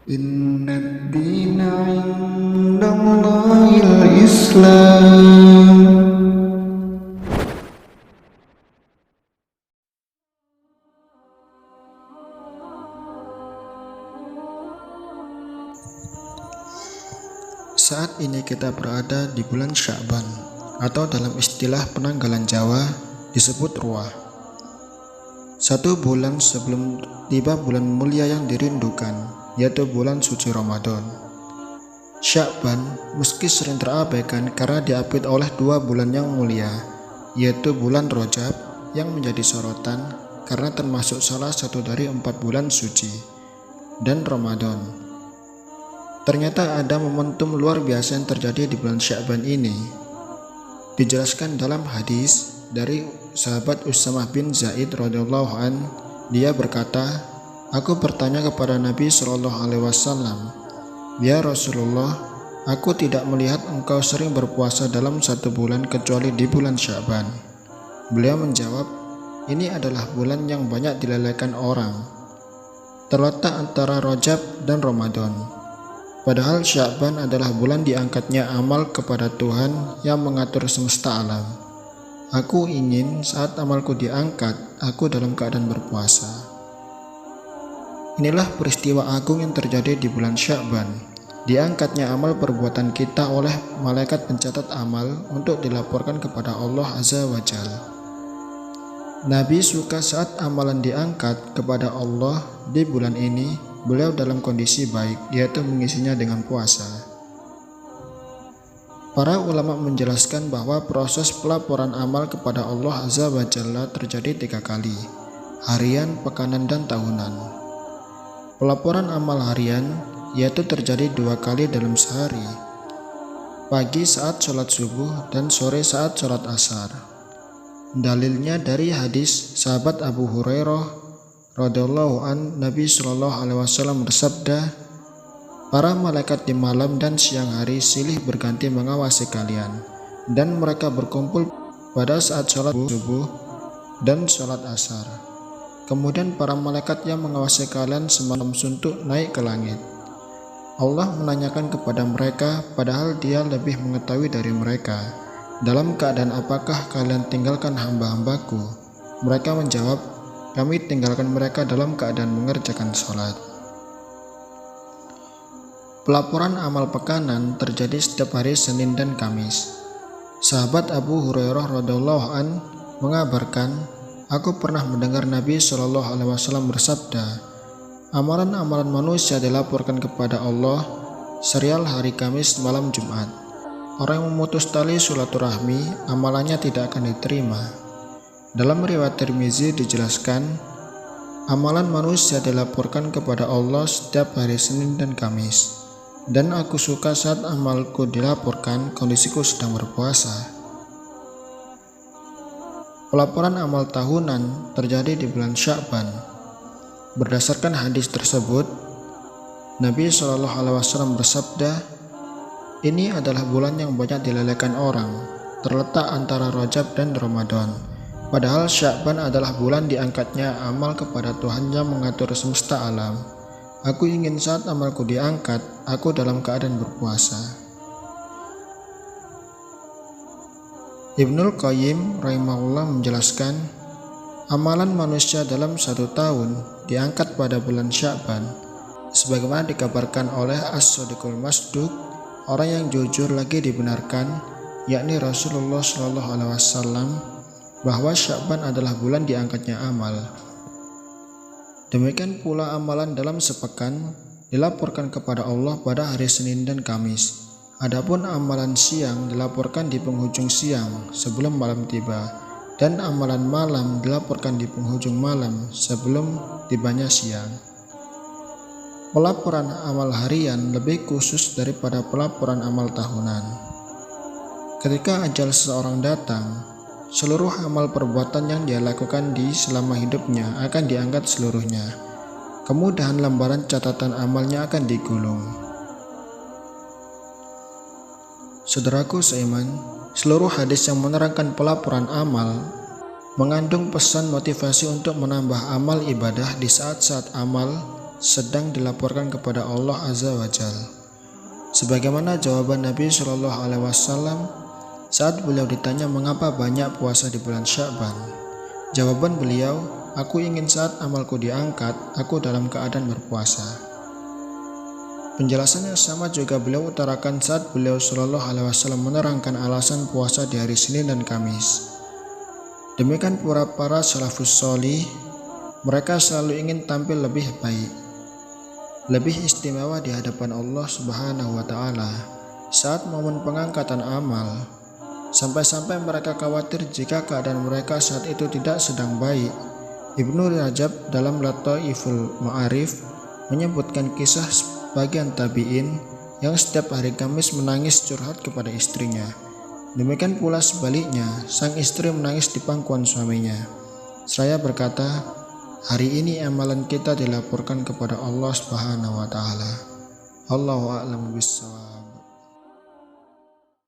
Inna ad-dina 'indallahil Islam. Saat ini kita berada di bulan Sya'ban, atau dalam istilah penanggalan Jawa disebut Ruah. 1 bulan sebelum tiba bulan mulia yang dirindukan, yaitu bulan suci Ramadan. Sya'ban meski sering terabaikan karena diapit oleh 2 bulan yang mulia, yaitu bulan Rajab yang menjadi sorotan karena termasuk salah satu dari 4 bulan suci, dan Ramadan. Ternyata ada momentum luar biasa yang terjadi di bulan Sya'ban ini. Dijelaskan dalam hadis dari sahabat Usamah bin Zaid radhiyallahu an, dia berkata, "Aku bertanya kepada Nabi SAW, Ya Rasulullah, aku tidak melihat engkau sering berpuasa dalam 1 bulan kecuali di bulan Sya'ban." Beliau menjawab, "Ini adalah bulan yang banyak dilalaikan orang, terletak antara Rajab dan Ramadan. Padahal Sya'ban adalah bulan diangkatnya amal kepada Tuhan yang mengatur semesta alam. Aku ingin saat amalku diangkat, aku dalam keadaan berpuasa." Inilah peristiwa agung yang terjadi di bulan Sya'ban. Diangkatnya amal perbuatan kita oleh malaikat pencatat amal untuk dilaporkan kepada Allah Azza wa Jalla. Nabi suka saat amalan diangkat kepada Allah di bulan ini, beliau dalam kondisi baik, yaitu mengisinya dengan puasa. Para ulama menjelaskan bahwa proses pelaporan amal kepada Allah Azza wa Jalla terjadi 3 kali, harian, pekanan, dan tahunan. Pelaporan amal harian yaitu terjadi 2 kali dalam sehari, pagi saat sholat subuh dan sore saat sholat asar. Dalilnya dari hadis sahabat Abu Hurairah radhiyallahu an, Nabi SAW bersabda, "Para malaikat di malam dan siang hari silih berganti mengawasi kalian, dan mereka berkumpul pada saat sholat subuh dan sholat asar. Kemudian para malaikat yang mengawasi kalian semalam suntuk naik ke langit. Allah menanyakan kepada mereka, padahal Dia lebih mengetahui dari mereka, dalam keadaan apakah kalian tinggalkan hamba-hambaku? Mereka menjawab, kami tinggalkan mereka dalam keadaan mengerjakan sholat." Pelaporan amal pekanan terjadi setiap hari Senin dan Kamis. Sahabat Abu Hurairah radhiyallahu an mengabarkan, "Aku pernah mendengar Nabi SAW bersabda, amalan-amalan manusia dilaporkan kepada Allah serial hari Kamis malam Jumat. Orang yang memutus tali silaturahmi, amalannya tidak akan diterima." Dalam riwayat Tirmizi dijelaskan, amalan manusia dilaporkan kepada Allah setiap hari Senin dan Kamis, dan aku suka saat amalku dilaporkan kondisiku sedang berpuasa. Pelaporan amal tahunan terjadi di bulan Sya'ban. Berdasarkan hadis tersebut, Nabi SAW bersabda, "Ini adalah bulan yang banyak dilalaikan orang, terletak antara Rajab dan Ramadan. Padahal Sya'ban adalah bulan diangkatnya amal kepada Tuhan yang mengatur semesta alam. Aku ingin saat amalku diangkat, aku dalam keadaan berpuasa." Ibnul Qayyim rahimahullah menjelaskan, amalan manusia dalam 1 tahun diangkat pada bulan Sya'ban, sebagaimana dikabarkan oleh As-Shadiqul Masduq, orang yang jujur lagi dibenarkan, yakni Rasulullah SAW, bahwa Sya'ban adalah bulan diangkatnya amal. Demikian pula amalan dalam sepekan dilaporkan kepada Allah pada hari Senin dan Kamis. Adapun amalan siang dilaporkan di penghujung siang sebelum malam tiba, dan amalan malam dilaporkan di penghujung malam sebelum tibanya siang. Pelaporan amal harian lebih khusus daripada pelaporan amal tahunan. Ketika ajal seseorang datang, seluruh amal perbuatan yang dia lakukan di selama hidupnya akan diangkat seluruhnya. Kemudahan lembaran catatan amalnya akan digulung. Saudaraku seiman, seluruh hadis yang menerangkan pelaporan amal mengandung pesan motivasi untuk menambah amal ibadah di saat-saat amal sedang dilaporkan kepada Allah Azza wa Jalla. Sebagaimana jawaban Nabi Shallallahu Alaihi Wasallam saat beliau ditanya mengapa banyak puasa di bulan Sya'ban. Jawaban beliau, aku ingin saat amalku diangkat, aku dalam keadaan berpuasa. Penjelasan yang sama juga beliau utarakan saat beliau Shallallahu Alaihi Wasallam menerangkan alasan puasa di hari Senin dan Kamis. Demikian pula para salafus sholih, mereka selalu ingin tampil lebih baik, lebih istimewa di hadapan Allah Subhanahu wa Ta'ala saat momen pengangkatan amal, sampai-sampai mereka khawatir jika keadaan mereka saat itu tidak sedang baik. Ibnu Rajab dalam Lataiful Ma'arif menyebutkan kisah bagian tabi'in yang setiap hari Kamis menangis curhat kepada istrinya. Demikian pula sebaliknya, sang istri menangis di pangkuan suaminya. Seraya berkata, hari ini amalan kita dilaporkan kepada Allah Subhanahu wa Ta'ala. Allahu a'lam bishawab.